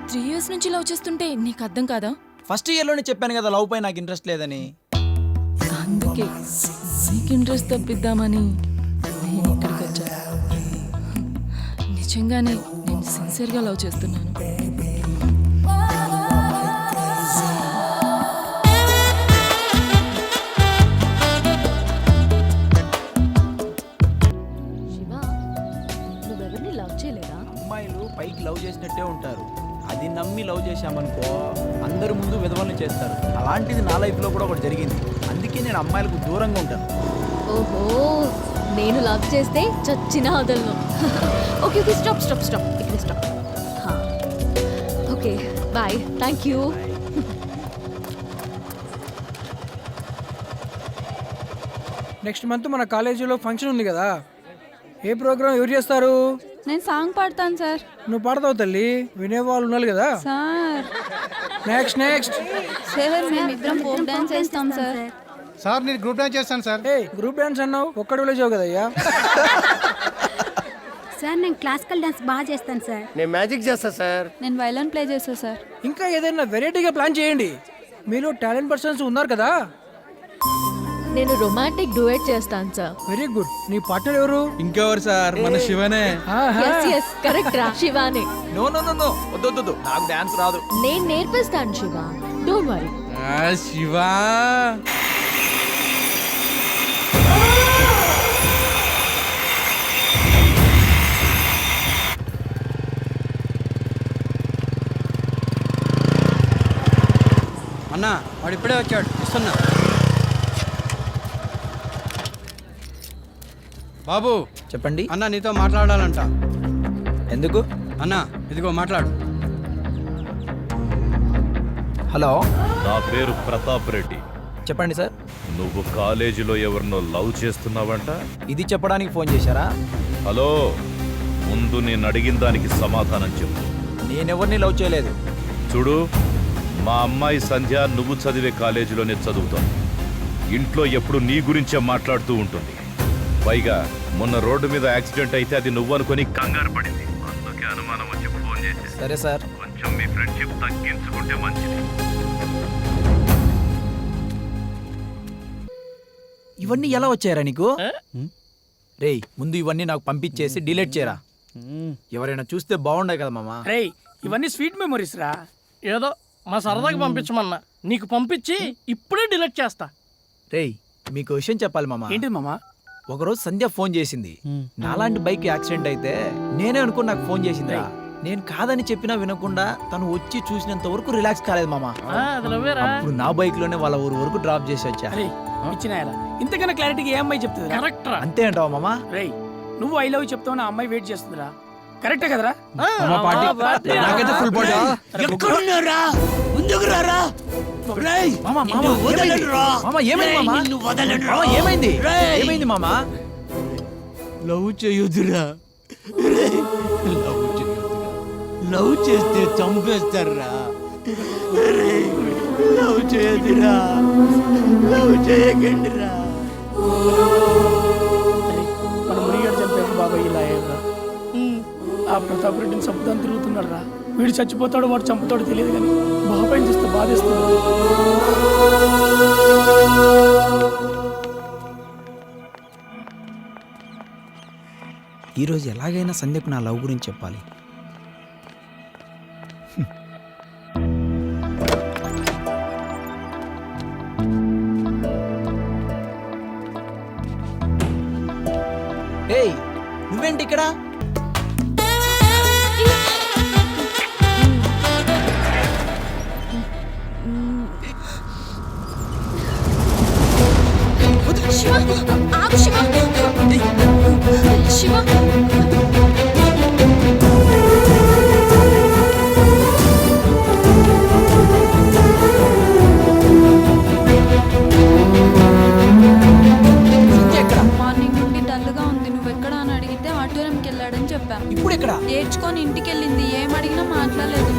3 years నుంచి love చేస్తుంటే నీకు అర్థం కాదా? ఫస్ట్ ఇయర్లోనే చెప్పాను కదా లవ్ పై నాకు ఇంట్రెస్ట్ లేదని. అందుకే నీకు ఇంట్రెస్ట్ తప్పిద్దామని నేను ఇక్కడికి వచ్చా. నిజంగానే నేను సిన్సియర్గా లవ్ చేస్తున్నాను. అమ్మాయిలు పైకి లవ్ చేసినట్టే ఉంటారు, అది నమ్మి లవ్ చేశామనుకో అందరి ముందు విధవలను చేస్తారు. అలాంటిది నా లైఫ్లో కూడా ఒకటి జరిగింది. అందుకే నేను అమ్మాయిలకు దూరంగా ఉంటాను. ఓహో, నేను లవ్ చేస్తే చచ్చిన వదలను. Okay okay, stop stop stop, ఇక్కడ stop. Okay bye, thank you. Next month మన కాలేజీలో ఫంక్షన్ ఉంది కదా, ఏ ప్రోగ్రామ్ ఎవరు చేస్తారు? నేను సాంగ్ పాడతాను సార్. నువ్వు పాడతావు తల్లి, వినేవాళ్ళు ఉండాలి కదా. సార్ నెక్స్ట్ నెక్స్ట్ సార్ మేమిద్దరం ఫోక్ డాన్స్ చేస్తాం సార్. సార్ నేను గ్రూప్ డాన్స్ చేస్తాను సార్. ఏ గ్రూప్ డాన్స్ అన్నావు, ఒక్కడు వెళ్ళేసావు కదయ్యా. సార్ నేను క్లాసికల్ డాన్స్ బాగా చేస్తాను సార్. నేను మ్యాజిక్ చేస్తా సార్. నేను వైలన్ ప్లే చేస్తా సార్. ఇంకా ఏదైనా వెరైటీగా ప్లాన్ చేయండి, మీలో టాలెంట్ పర్సన్స్ ఉన్నారు కదా. నేను రొమాంటిక్ డ్యూయట్ చేస్తాను సార్. Very good. నీ పార్ట్నర్ ఎవరు? ఇంకెవరు సార్, మన శివనే. ఎస్ కరెక్ట్ రా, శివానే. నో నో నో నో, వద్దు, నాకు డాన్స్ రాదు. నేను నేర్పిస్తాను శివ, డోంట్ వరీ. శివా అన్నా, వాడు ఇప్పుడే వచ్చాడు, ఇస్తున్నా. బాబు చెప్పండి అన్నా, నీతో మాట్లాడాలంట. ఎందుకు? అన్నా ఇదిగో మాట్లాడు. హలో, నా పేరు ప్రతాప్ రెడ్డి. చెప్పండి సార్. నువ్వు కాలేజీలో ఎవరినో లవ్ చేస్తున్నావంట? ఇది చెప్పడానికి ఫోన్ చేశారా? హలో, ముందు నేను అడిగిన దానికి సమాధానం చెప్పు. నేనెవరిని లవ్ చేయలేదు. చూడు, మా అమ్మాయి సంధ్య నువ్వు చదివే కాలేజీలోనే చదువుతావు. ఇంట్లో ఎప్పుడు నీ గురించే మాట్లాడుతూ ఉంటుంది. పైగా మొన్న రోడ్డు మీద యాక్సిడెంట్ అయితే అది నువ్వు అనుకుని కంగారు పడింది. అందుకే అనుమానం వచ్చి ఫోన్ చేసి. సరే సార్, కొంచెం మీ ఫ్రెండ్షిప్ తగ్గించుకుంటే మంచిది. ఇవన్నీ ఎలా వచ్చాయరా నీకు? రేయ్, ముందు ఇవన్నీ నాకు పంపించేసి డిలీట్ చేయరా. ఎవరైనా చూస్తే బాగుండే కదా మామా. రేయ్, ఇవన్నీ స్వీట్ మెమరీస్ రా. ఏదో మా సరదాకి పంపించమన్నా, నీకు పంపించి ఇప్పుడే డిలీట్ చేస్తా. రేయ్, మీకు విషయం చెప్పాలి మామా. ఏంటి మామా? ఒకరోజు సంధ్య ఫోన్ చేసింది. నాలాంటి బైక్ యాక్సిడెంట్ అయితే నేనే అనుకుని నాకు ఫోన్ చేసిందిరా. నేను కాదని చెప్పినా వినకుండా తను వచ్చి చూసినంత వరకు రిలాక్స్ కాలేదు మామా. అప్పుడు నా బైక్ లోనే వాళ్ళ ఊరు వరకు డ్రాప్ చేసి వచ్చా. ఇంతకన్నా క్లారిటీగా ఏ అమ్మాయి చెప్తుంది? కరెక్ట్ రా. అంతే అంటావా మామా? రేయ్, నువ్వు ఐ లవ్ చెప్తావు, నా అమ్మాయి వెయిట్ చేస్తుందిరా. కరెక్టే కదరా? నాకైతే ఫుల్ బాడీ. ఎక్కడున్నారా? ముందుకు రారా. మామా ఏమైంది మామా? ఏమైంది? ఏమైంది మామా? లవ్ చేయొద్దురా, లవ్ చేస్తే చంపేస్తారా. లవ్ చేయదురా, లవ్ చేయకండిరా. మన మునిగాడు చంపాక బాబాయ్ ఇలా అయ్యారా? ఆ ప్రతాప్ రెడ్డిని చంపుతాను తిరుగుతున్నాడు రా. వీడు చచ్చిపోతాడు, వాడు చంపుతాడు తెలియదు కానీ బాబాయ్ చూస్తే బాధేస్తాడు. ఈరోజు ఎలాగైనా సంధ్యకు నా లవ్ గురించి చెప్పాలి. ఏయ్, నువ్వేంటి ఇక్కడ? శివ, ఆగు శివ. శివ, మార్నింగ్ నుండి డల్గా ఉంది. నువ్వెక్కడ అని అడిగితే ఆడిటోరియంకి వెళ్ళాడని చెప్పా. ఇప్పుడు ఎక్కడ? ఏడ్చుకొని ఇంటికి వెళ్ళింది. ఏం అడిగినా మాట్లాడలేదు.